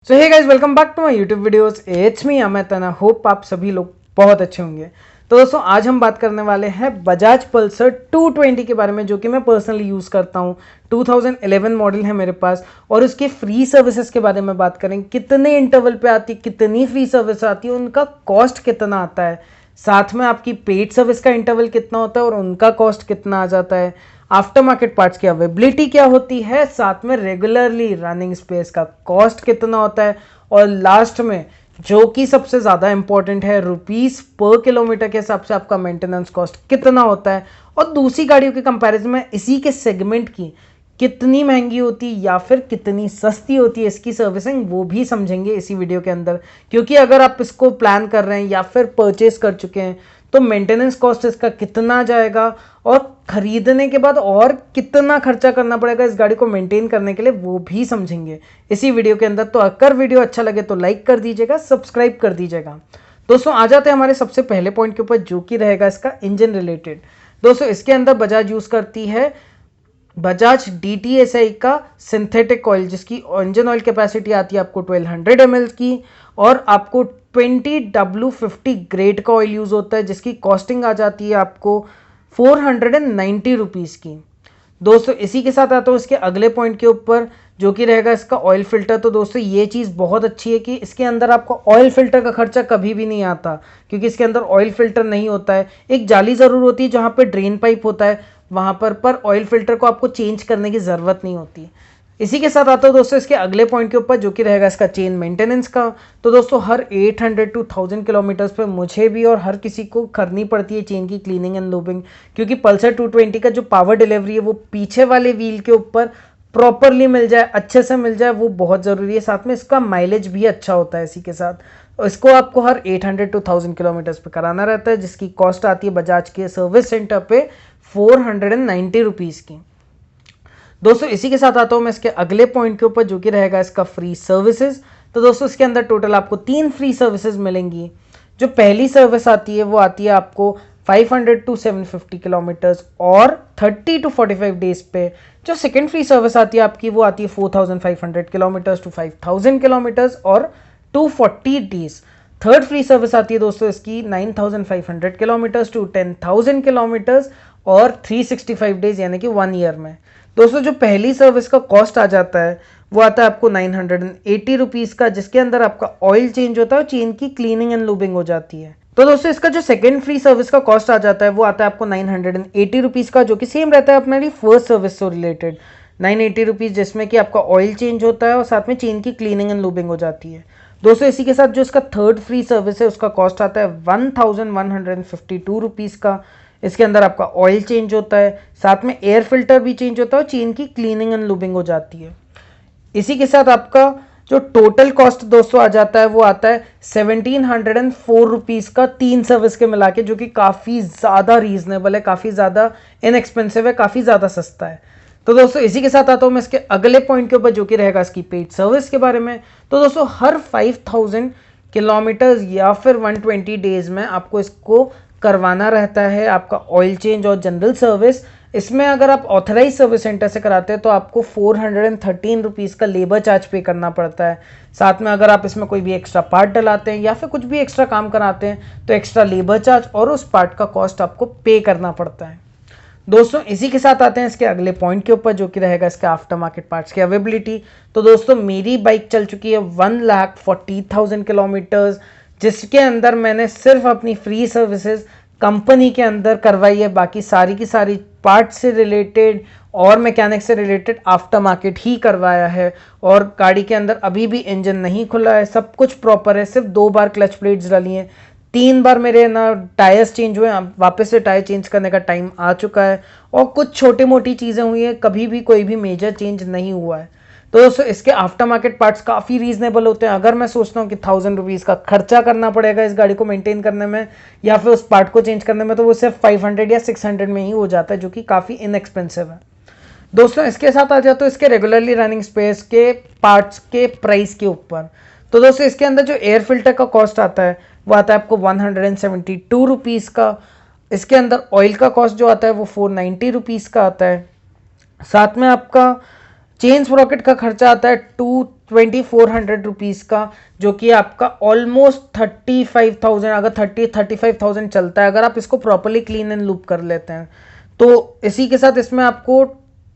So hey guys, welcome back to my YouTube videos. It's me Amit and I hope आप सभी लोग बहुत अच्छे होंगे। तो दोस्तों, आज हम बात करने वाले हैं बजाज पल्सर 220 के बारे में, जो कि मैं पर्सनली यूज़ करता हूँ। 2011 मॉडल है मेरे पास, और उसके फ्री सर्विसेज के बारे में बात करें। कितने इंटरवल पे आती है, कितनी फ्री सर्विस आती है, उनका कॉस्ट कितना आता है, साथ में आपकी पेड सर्विस का इंटरवल कितना होता है और उनका कॉस्ट कितना आ जाता है, आफ्टर मार्केट पार्ट्स की अवेलेबिलिटी क्या होती है, साथ में रेगुलरली रनिंग स्पेस का कॉस्ट कितना होता है, और लास्ट में जो कि सबसे ज़्यादा इंपॉर्टेंट है, रुपीस पर किलोमीटर के हिसाब से आपका मेंटेनेंस कॉस्ट कितना होता है, और दूसरी गाड़ियों के कंपैरिजन में इसी के सेगमेंट की कितनी महंगी होती है या फिर कितनी सस्ती होती है इसकी सर्विसिंग, वो भी समझेंगे इसी वीडियो के अंदर। क्योंकि अगर आप इसको प्लान कर रहे हैं या फिर परचेस कर चुके हैं तो मेंटेनेंस कॉस्ट इसका कितना जाएगा, और खरीदने के बाद और कितना खर्चा करना पड़ेगा इस गाड़ी को मेंटेन करने के लिए, वो भी समझेंगे इसी वीडियो के अंदर। तो अगर वीडियो अच्छा लगे तो लाइक कर दीजिएगा, सब्सक्राइब कर दीजिएगा। दोस्तों, आ जाते हैं हमारे सबसे पहले पॉइंट के ऊपर, जो कि रहेगा इसका इंजन रिलेटेड। दोस्तों, इसके अंदर बजाज यूज करती है बजाज DTSI का सिंथेटिक ऑयल, जिसकी इंजन ऑयल कैपेसिटी आती है आपको 1200 ml की, और आपको 20W50 ग्रेड का ऑयल यूज होता है, जिसकी कॉस्टिंग आ जाती है आपको 490 रुपीज़ की। दोस्तों, इसी के साथ आता हूँ इसके अगले पॉइंट के ऊपर, जो कि रहेगा इसका ऑयल फिल्टर। तो दोस्तों, ये चीज़ बहुत अच्छी है कि इसके अंदर आपको ऑयल फिल्टर का खर्चा कभी भी नहीं आता, क्योंकि इसके अंदर ऑयल फिल्टर नहीं होता है। एक जाली ज़रूर होती है जहाँ पे ड्रेन पाइप होता है, वहाँ पर ऑयल फिल्टर को आपको चेंज करने की ज़रूरत नहीं होती। इसी के साथ आता है दोस्तों इसके अगले पॉइंट के ऊपर, जो कि रहेगा इसका चेन मेंटेनेंस का। तो दोस्तों, हर 800 to 1000 किलोमीटर्स पे मुझे भी और हर किसी को करनी पड़ती है चेन की क्लीनिंग एंड लूबिंग, क्योंकि पल्सर 220 का जो पावर डिलीवरी है वो पीछे वाले व्हील के ऊपर प्रॉपरली मिल जाए, अच्छे से मिल जाए, वो बहुत ज़रूरी है। साथ में इसका माइलेज भी अच्छा होता है इसी के साथ। इसको आपको हर 800 to 1000 किलोमीटर्स पे कराना रहता है, जिसकी कॉस्ट आती है बजाज के सर्विस सेंटर पे 490 रुपीज़ की। दोस्तों, इसी के साथ आता हूँ मैं इसके अगले पॉइंट के ऊपर, जो कि रहेगा इसका फ्री सर्विसेज। तो दोस्तों, इसके अंदर टोटल आपको 3 फ्री सर्विसेज मिलेंगी। जो पहली सर्विस आती है वो आती है आपको 500 to 750 किलोमीटर्स और 30 to 45 डेज पे। जो सेकेंड फ्री सर्विस आती है आपकी वो आती है 4500 किलोमीटर्स टू 5000 किलोमीटर्स और 240 डेज। थर्ड फ्री सर्विस आती है दोस्तों इसकी 9500 किलोमीटर्स टू 10,000 किलोमीटर्स और 365 डेज, यानी कि 1 ईयर में। दोस्तों, जो पहली सर्विस का कॉस्ट आ जाता है वो आता है आपको 980 रुपीज़ का, जिसके अंदर आपका ऑयल चेंज होता है और चेन की क्लीनिंग एंड लूबिंग हो जाती है। तो दोस्तों, इसका जो सेकंड फ्री सर्विस का कॉस्ट आ जाता है वो आता है आपको 980 रुपीज़ का, जो कि सेम रहता है अपनी फर्स्ट सर्विस से रिलेटेड 980 रुपीज़, जिसमें कि आपका ऑयल चेंज होता है और साथ में चेन की क्लीनिंग एंड लूबिंग हो जाती है। दोस्तों, इसी के साथ जो इसका थर्ड फ्री सर्विस है उसका कॉस्ट आता है 1152 रुपीज़ का। इसके अंदर आपका ऑयल चेंज होता है, साथ में एयर फिल्टर भी चेंज होता है और चेन की क्लीनिंग एंड लूबिंग हो जाती है। इसी के साथ आपका जो टोटल कॉस्ट दोस्तों आ जाता है वो आता है 1704 रुपीज़ का, 3 सर्विस के मिला के, जो कि काफ़ी ज़्यादा रीजनेबल है, काफ़ी ज़्यादा इनएक्सपेंसिव है, काफ़ी ज़्यादा सस्ता है। तो दोस्तों, इसी के साथ आता हूँ मैं इसके अगले पॉइंट के ऊपर, जो कि रहेगा इसकी पेड सर्विस के बारे में। तो दोस्तों, हर 5000 किलोमीटर्स या फिर 120 डेज में आपको इसको करवाना रहता है आपका ऑयल चेंज और जनरल सर्विस। इसमें अगर आप ऑथराइज सर्विस सेंटर से कराते हैं तो आपको 413 रुपीज़ का लेबर चार्ज पे करना पड़ता है। साथ में अगर आप इसमें कोई भी एक्स्ट्रा पार्ट डलाते हैं या फिर कुछ भी एक्स्ट्रा काम कराते हैं तो एक्स्ट्रा लेबर चार्ज और उस पार्ट का कॉस्ट आपको पे करना पड़ता है। दोस्तों, इसी के साथ आते हैं इसके अगले पॉइंट के ऊपर, जो कि रहेगा इसका आफ्टर मार्केट पार्ट्स की अवेलेबिलिटी। तो दोस्तों, मेरी बाइक चल चुकी है 1,40,000 किलोमीटर्स, जिसके अंदर मैंने सिर्फ अपनी फ्री सर्विसेज कंपनी के अंदर करवाई है। बाकी सारी की सारी पार्ट से रिलेटेड और मैकेनिक से रिलेटेड आफ्टर मार्केट ही करवाया है, और गाड़ी के अंदर अभी भी इंजन नहीं खुला है, सब कुछ प्रॉपर है। सिर्फ 2 बार क्लच प्लेट्स डाली हैं, 3 बार मेरे ना टायर्स चेंज हुए, वापस से टायर चेंज करने का टाइम आ चुका है, और कुछ छोटी मोटी चीज़ें हुई हैं, कभी भी कोई भी मेजर चेंज नहीं हुआ है। तो दोस्तों, इसके आफ्टर मार्केट पार्ट्स काफ़ी रीजनेबल होते हैं। अगर मैं सोचता हूँ कि 1000 रुपीज़ का खर्चा करना पड़ेगा इस गाड़ी को मेंटेन करने में या फिर उस पार्ट को चेंज करने में, तो वो सिर्फ 500 या 600 में ही हो जाता है, जो कि काफ़ी इनएक्सपेंसिव है। दोस्तों, इसके साथ आ जाते हैं इसके रेगुलरली रनिंग स्पेस के पार्ट्स के प्राइस के ऊपर। तो दोस्तों, इसके अंदर जो एयर फिल्टर का कॉस्ट आता है वो आता है आपको 172 रुपीज़ का। इसके अंदर ऑयल का कॉस्ट जो आता है वो 490 रुपीज़ का आता है। साथ में आपका चेन स्प्रॉकेट का खर्चा आता है 2400 का, जो कि आपका ऑलमोस्ट 35,000, अगर 35,000 चलता है अगर आप इसको प्रॉपरली क्लीन एंड लूप कर लेते हैं। तो इसी के साथ इसमें आपको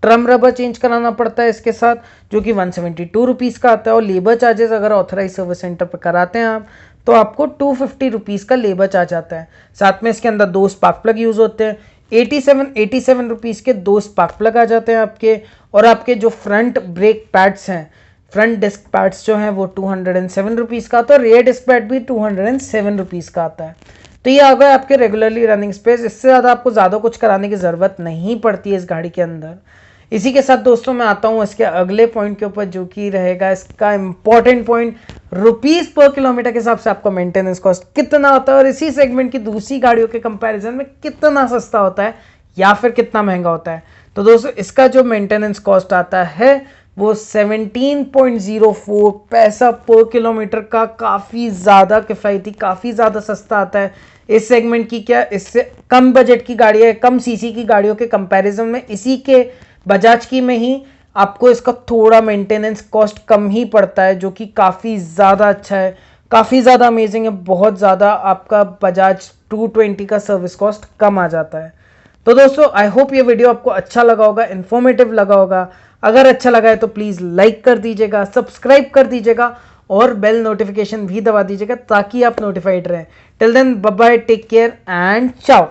ट्रम रबर चेंज कराना पड़ता है इसके साथ, जो कि 172 का आता है। और लेबर चार्जेस अगर ऑथराइज सर्विस सेंटर पर कराते हैं आप, तो आपको 250 का लेबर चार्ज आता है। साथ में इसके अंदर 2 स्पार्क प्लग यूज होते हैं। 87 रुपीज़ के 2 स्पार्क प्लग आ जाते हैं आपके। और आपके जो फ्रंट ब्रेक पैड्स हैं, फ्रंट डिस्क पैड्स जो हैं वो 207 रुपीज़ का आता है। रेयर डिस्क पैड भी 207 रुपीज़ का आता है। तो ये आ गए आपके रेगुलरली रनिंग स्पेस। इससे ज़्यादा आपको ज़्यादा कुछ कराने की ज़रूरत नहीं पड़ती है इस गाड़ी के अंदर। इसी के साथ दोस्तों मैं आता हूँ इसके अगले पॉइंट के ऊपर, जो कि रहेगा इसका इंपॉर्टेंट पॉइंट, रुपीस पर किलोमीटर के हिसाब से आपका मेंटेनेंस कॉस्ट कितना होता है और इसी सेगमेंट की दूसरी गाड़ियों के कंपैरिजन में कितना सस्ता होता है या फिर कितना महंगा होता है। तो दोस्तों इसका जो मेंटेनेंस कॉस्ट आता है वो 17.04 पैसा पर किलोमीटर का, काफ़ी ज़्यादा किफ़ायती, काफ़ी ज़्यादा सस्ता आता है इस सेगमेंट की। क्या इससे कम बजट की गाड़ी है, कम सीसी की गाड़ियों के कंपैरिजन में इसी के बजाज की में ही आपको इसका थोड़ा मेंटेनेंस कॉस्ट कम ही पड़ता है, जो कि काफ़ी ज़्यादा अच्छा है, काफ़ी ज़्यादा अमेजिंग है। बहुत ज़्यादा आपका बजाज 220 का सर्विस कॉस्ट कम आ जाता है। तो दोस्तों आई होप ये वीडियो आपको अच्छा लगा होगा, इन्फॉर्मेटिव लगा होगा। अगर अच्छा लगा है तो प्लीज़ लाइक कर दीजिएगा, सब्सक्राइब कर दीजिएगा और बेल नोटिफिकेशन भी दबा दीजिएगा ताकि आप नोटिफाइड रहें। Till then bye bye, take care and चाओ।